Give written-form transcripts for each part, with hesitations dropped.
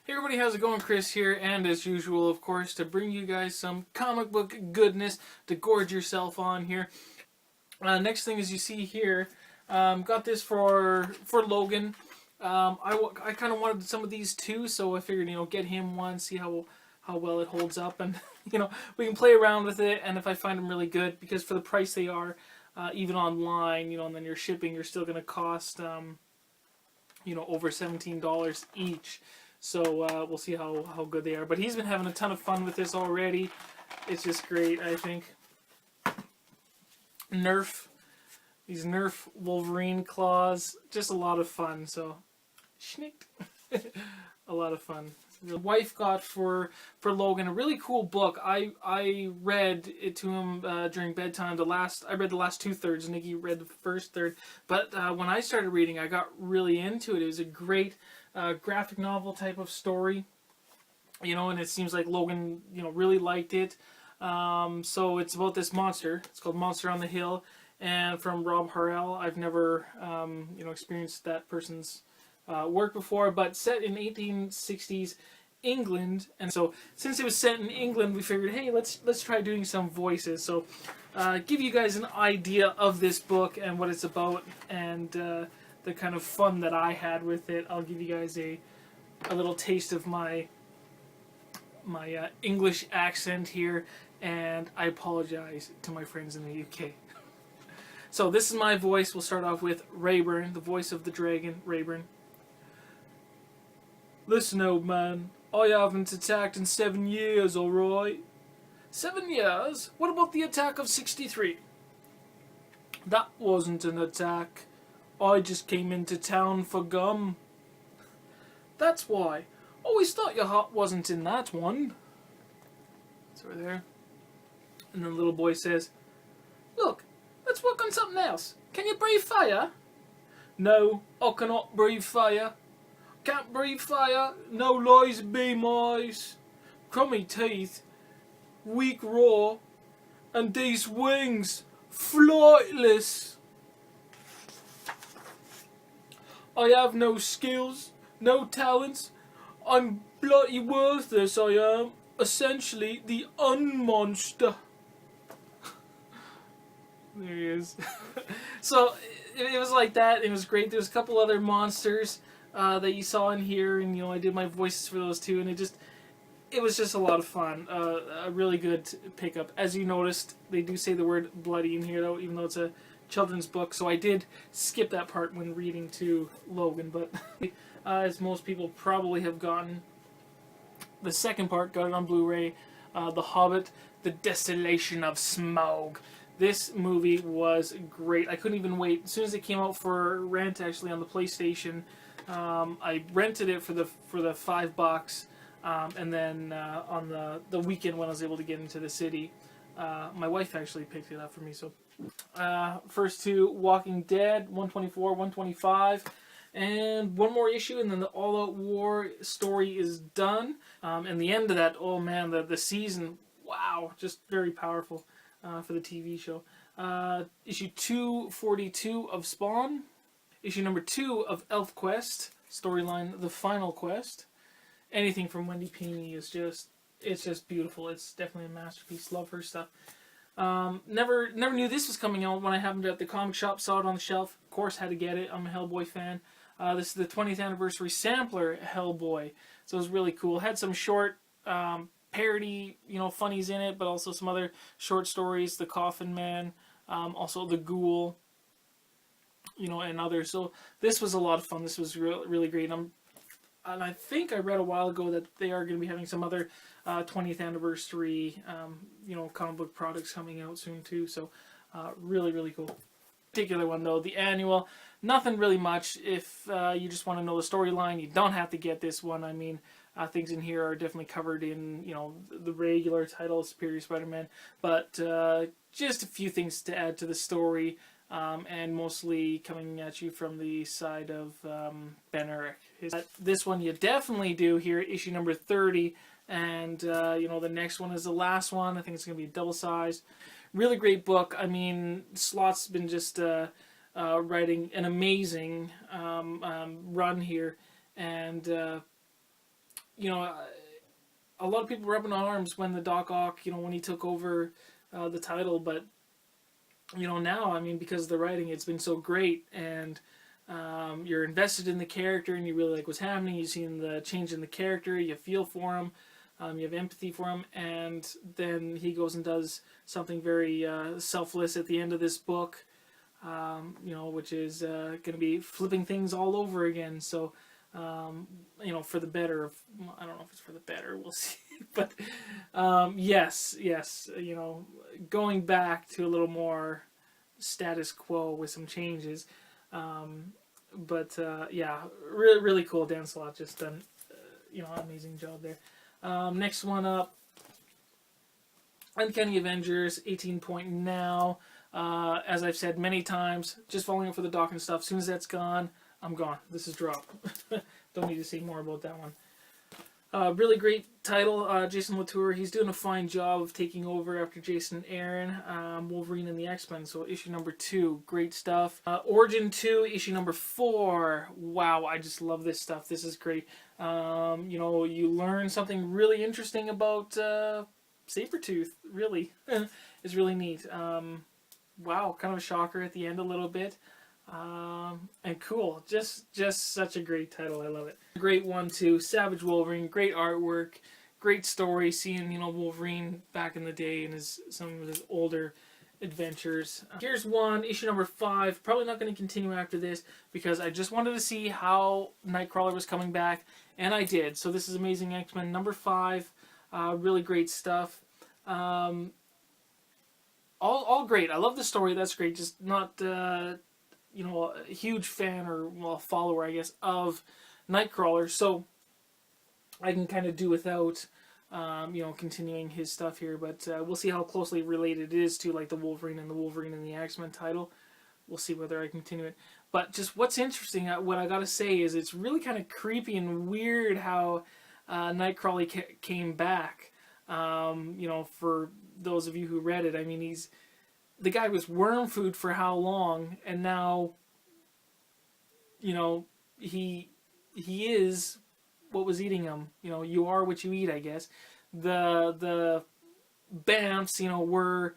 Hey everybody, how's it going? Chris here, and as usual, of course, to bring you guys some comic book goodness to gorge yourself on here. Next thing is you see here, got this for Logan. I kind of wanted some of these too, so I figured, get him one, see how well it holds up, and we can play around with it. And if I find them really good, because for the price they are, even online, and then your shipping, you're still going to cost over $17 each. So we'll see how good they are. But he's been having a ton of fun with this already. It's just great, I think. These Nerf Wolverine claws, just a lot of fun. So, schnicked. A lot of fun. The wife got for Logan a really cool book. I read it to him during bedtime. I read the last 2/3. Nikki read the first third. But when I started reading, I got really into it. It was a great graphic novel type of story, and it seems like Logan, really liked it. So it's about this monster. It's called Monster on the Hill, and from Rob Harrell. I've never, experienced that person's work before, but set in 1860s England. And so since it was set in England, we figured, hey, let's try doing some voices. So give you guys an idea of this book and what it's about, and the kind of fun that I had with it. I'll give you guys a little taste of my English accent here, and I apologize to my friends in the UK. So this is my voice. We'll start off with Rayburn, the voice of the dragon, Rayburn. Listen, old man, I haven't attacked in 7 years, alright? 7 years? What about the attack of 63? That wasn't an attack. I just came into town for gum. That's why. Always thought your heart wasn't in that one. It's over there. And then the little boy says, Look, let's work on something else. Can you breathe fire? No, I cannot breathe fire. Can't breathe fire. No lies be mice. Crummy teeth. Weak raw. And these wings. Flightless. I have no skills, no talents. I'm bloody worthless, I am. Essentially, the unmonster. There he is. So, it was like that. It was great. There was a couple other monsters that you saw in here, and, I did my voices for those too, and it was just a lot of fun. A really good pickup. As you noticed, they do say the word bloody in here, though, even though it's a children's book, so I did skip that part when reading to Logan, but as most people probably have gotten, the second part, got it on Blu-ray, The Hobbit, The Desolation of Smaug. This movie was great. I couldn't even wait. As soon as it came out for rent, actually, on the PlayStation, I rented it for the $5, and then on the weekend when I was able to get into the city, my wife actually picked it up for me, so first two, Walking Dead, 124, 125, and one more issue, and then the All Out War story is done. And the end of that, oh man, the season, wow, just very powerful for the TV show. Issue 242 of Spawn, issue number 2 of ElfQuest, storyline The Final Quest. Anything from Wendy Pini is it's just beautiful. It's definitely a masterpiece. Love her stuff. Never knew this was coming out when I happened to at the comic shop, saw it on the shelf. Of course, had to get it. I'm a Hellboy fan. This is the 20th anniversary sampler Hellboy, so it was really cool. Had some short parody, funnies in it, but also some other short stories. The Coffin Man, also the Ghoul, and others. So this was a lot of fun. This was really great. And I think I read a while ago that they are going to be having some other 20th anniversary, comic book products coming out soon too. So, really, really cool. Particular one though, the annual. Nothing really much. If you just want to know the storyline, you don't have to get this one. I mean, things in here are definitely covered in, the regular title, Superior Spider-Man. But just a few things to add to the story. And mostly coming at you from the side of Ben Urich. This one you definitely do here, issue number 30, and the next one is the last one. I think it's going to be double sized. Really great book. I mean, Slott's been just writing an amazing run here, and you know, a lot of people were up in arms when the Doc Ock, you know, when he took over the title, but you know, now, I mean, because of the writing, it's been so great, and you're invested in the character, and you really like what's happening. You've seen the change in the character, you feel for him, you have empathy for him, and then he goes and does something very selfless at the end of this book, you know, which is going to be flipping things all over again. So, you know, for the better. I don't know if it's for the better. We'll see. But yes, you know, going back to a little more status quo with some changes. But yeah, really, really cool. Dan Slott just done, you know, an amazing job there. Next one up, Uncanny Avengers, 18 point now. As I've said many times, just following up for the Doc and stuff. As soon as that's gone, I'm gone. This is dropped. Don't need to say more about that one. Really great title. Jason Latour, he's doing a fine job of taking over after Jason Aaron. Wolverine and the X-Men, so issue number 2, great stuff. Origin 2, issue number 4. Wow, I just love this stuff. This is great. You know, you learn something really interesting about Sabretooth, really. It's really neat. Wow, kind of a shocker at the end a little bit. And cool, just such a great title. I love it. Great one too. Savage Wolverine, great artwork, great story. Seeing, you know, Wolverine back in the day and some of his older adventures. Here's one, issue number 5. Probably not going to continue after this because I just wanted to see how Nightcrawler was coming back, and I did. So this is Amazing X-Men number 5. Really great stuff. All great. I love the story. That's great. Just not. You know, a huge fan or, well, follower, I guess, of Nightcrawler, so I can kind of do without, you know, continuing his stuff here, but we'll see how closely related it is to, like, the Wolverine and the X-Men title. We'll see whether I continue it. But just what's interesting, what I gotta say is it's really kind of creepy and weird how Nightcrawler came back. You know, for those of you who read it, I mean, the guy was worm food for how long, and now, you know, he is what was eating him. You know, you are what you eat, I guess. The Bamfs, you know, were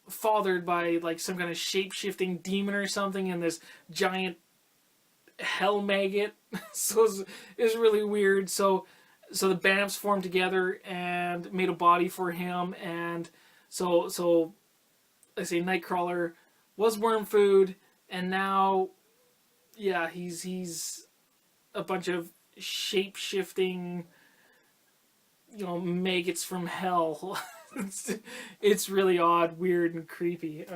fathered by like some kind of shape-shifting demon or something, and this giant hell maggot. So it was really weird. So the Bamfs formed together and made a body for him, and So, I say Nightcrawler was worm food, and now, yeah, he's a bunch of shape-shifting, you know, maggots from hell. It's really odd, weird, and creepy.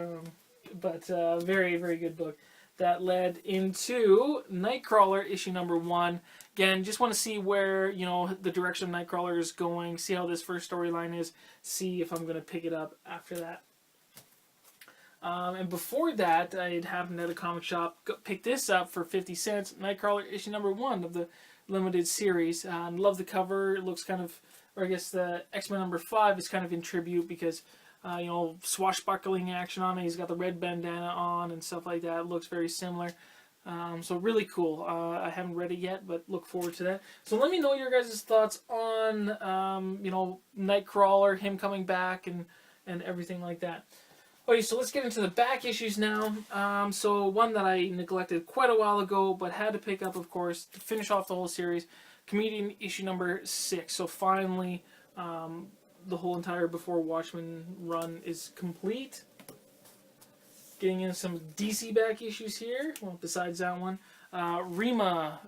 But very, very good book. That led into Nightcrawler issue number 1. Again, just want to see where, you know, the direction of Nightcrawler is going, see how this first storyline is, see if I'm going to pick it up after that. And before that, I'd happened at a comic shop, pick this up for 50 cents, Nightcrawler issue number 1 of the limited series. Love the cover. It looks kind of, or I guess the X-Men number 5 is kind of in tribute because, you know, swashbuckling action on it. He's got the red bandana on and stuff like that. It looks very similar. So really cool. I haven't read it yet, but look forward to that. So let me know your guys' thoughts on, you know, Nightcrawler, him coming back, and everything like that. Okay, so let's get into the back issues now. So one that I neglected quite a while ago, but had to pick up, of course, to finish off the whole series, Comedian issue number 6. So finally, the whole entire Before Watchmen run is complete. Getting into some DC back issues here. Well, besides that one, Rima,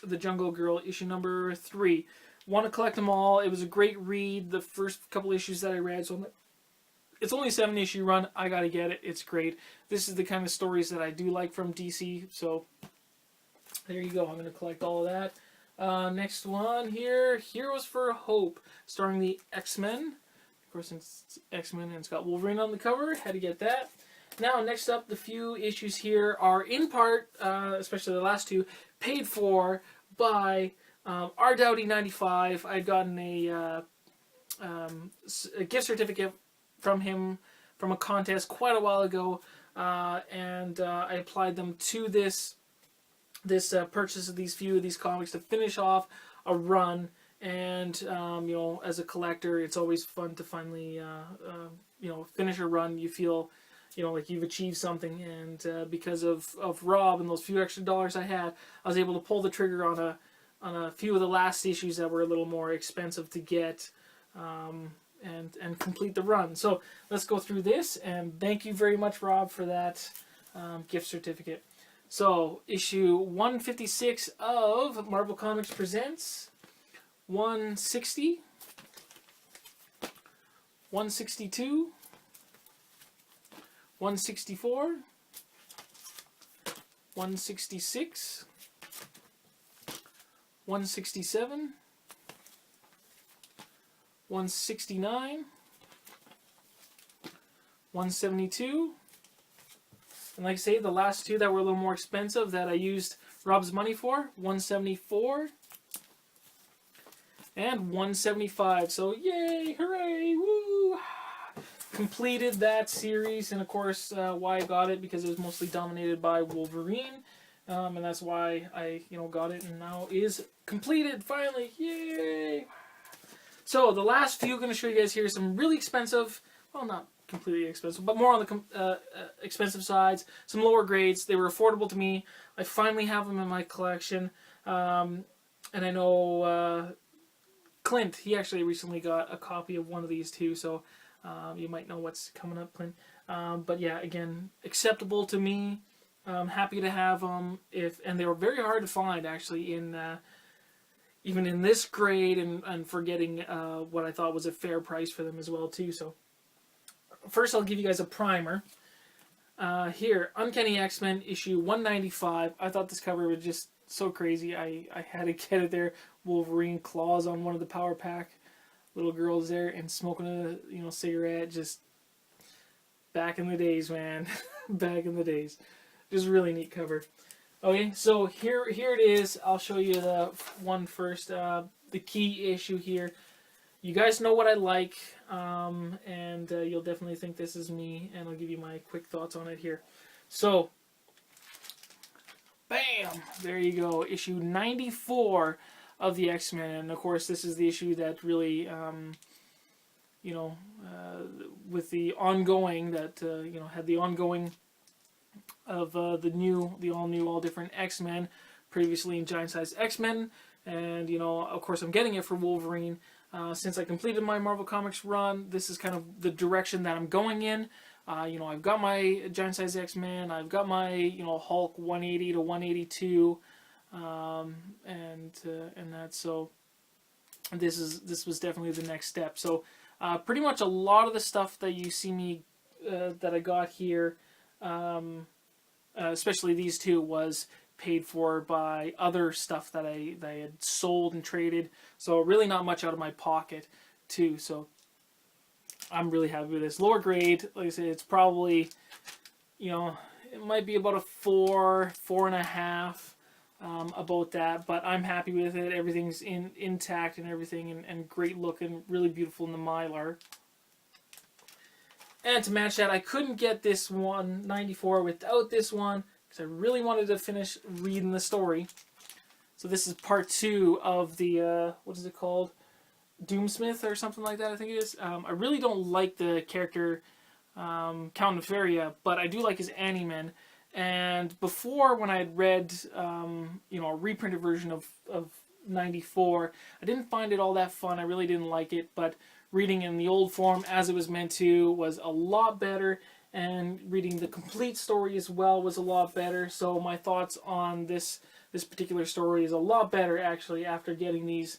the Jungle Girl, issue number 3. Want to collect them all. It was a great read. The first couple issues that I read, so it's only a 7-issue run. I gotta get it. It's great. This is the kind of stories that I do like from DC. So there you go. I'm gonna collect all of that. Next one here, Heroes for Hope, starring the X-Men. Of course, it's X-Men and it's got Wolverine on the cover. Had to get that. Now, next up, the few issues here are in part, especially the last 2, paid for by R. Dowdy 95. I'd gotten a gift certificate from him from a contest quite a while ago, and I applied them to this this purchase of these few of these comics to finish off a run. And you know, as a collector, it's always fun to finally you know, finish a run. You feel, you know, like you've achieved something. And because of Rob and those few extra dollars I had, I was able to pull the trigger on a few of the last issues that were a little more expensive to get. And complete the run. So let's go through this, and thank you very much, Rob, for that gift certificate. So issue 156 of Marvel Comics Presents, 160, 162, 164, 166, 167, 169, 172, and like I say, the last two that were a little more expensive that I used Rob's money for, 174 and 175. So yay, hooray, woo! Completed that series, and of course, why I got it, because it was mostly dominated by Wolverine, and that's why I, you know, got it, and now is completed finally, yay! So the last few I'm going to show you guys here, some really expensive, well, not completely expensive, but more on the expensive sides, some lower grades. They were affordable to me. I finally have them in my collection. And I know Clint, he actually recently got a copy of one of these too, so you might know what's coming up, Clint. But yeah, again, acceptable to me. I'm happy to have them. And they were very hard to find, actually, in... even in this grade, and for getting what I thought was a fair price for them as well too. So first I'll give you guys a primer. Here, Uncanny X-Men issue 195. I thought this cover was just so crazy. I had to get it there. Wolverine claws on one of the power pack little girls there and smoking a, you know, cigarette. Just back in the days, man. Back in the days. Just really neat cover. Okay, so here it is. I'll show you the one first. The key issue here. You guys know what I like, and you'll definitely think this is me, and I'll give you my quick thoughts on it here. So, bam! There you go. Issue 94 of the X-Men, and of course this is the issue that really, you know, with the ongoing, that, you know, had the ongoing of the all-new, all-different X-Men, previously in Giant-Size X-Men, and, you know, of course I'm getting it for Wolverine. Since I completed my Marvel Comics run, this is kind of the direction that I'm going in. You know, I've got my Giant-Size X-Men, I've got my, you know, Hulk 180 to 182, and that, so this was definitely the next step. So, pretty much a lot of the stuff that you see me, that I got here, especially these two, was paid for by other stuff that I had sold and traded. So really not much out of my pocket too. So I'm really happy with this. Lower grade, like I said, it's probably, you know, it might be about a 4, 4.5, about that. But I'm happy with it. Everything's intact and everything, and great looking, really beautiful in the Mylar. And to match that, I couldn't get this 194 without this one, because I really wanted to finish reading the story. So this is part 2 of the, what is it called? Doomsmith or something like that, I think it is. I really don't like the character Count of Feria, but I do like his Animan. And before, when I had read, you know, a reprinted version of 94, I didn't find it all that fun. I really didn't like it, but reading in the old form as it was meant to was a lot better, and reading the complete story as well was a lot better. So my thoughts on this particular story is a lot better, actually, after getting these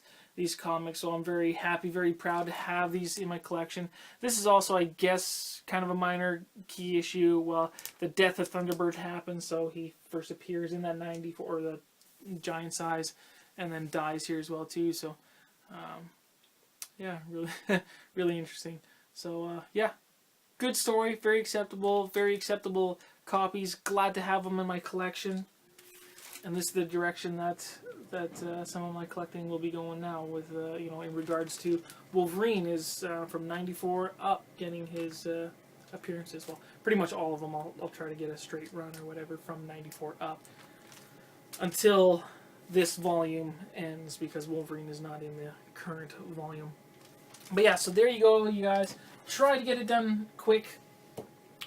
comics. So I'm very happy, very proud to have these in my collection. This is also, I guess, kind of a minor key issue. Well, the death of Thunderbird happens, so he first appears in that 94, or the giant size, and then dies here as well too. So yeah, really really interesting. So yeah, good story, very acceptable copies. Glad to have them in my collection, and this is the direction that some of my collecting will be going now, with you know, in regards to Wolverine, is from 94 up, getting his appearances. Well, pretty much all of them. I'll try to get a straight run or whatever from 94 up. until this volume ends, because Wolverine is not in the current volume. But yeah, so there you go, you guys. Try to get it done quick.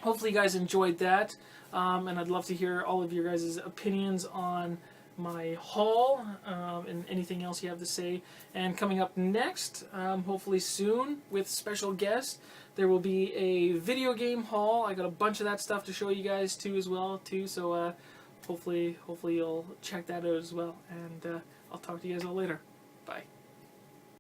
Hopefully you guys enjoyed that. And I'd love to hear all of your guys' opinions on my haul, and anything else you have to say. And coming up next, hopefully soon, with special guests, there will be a video game haul. I got a bunch of that stuff to show you guys too as well too. So hopefully you'll check that out as well. And I'll talk to you guys all later. Bye.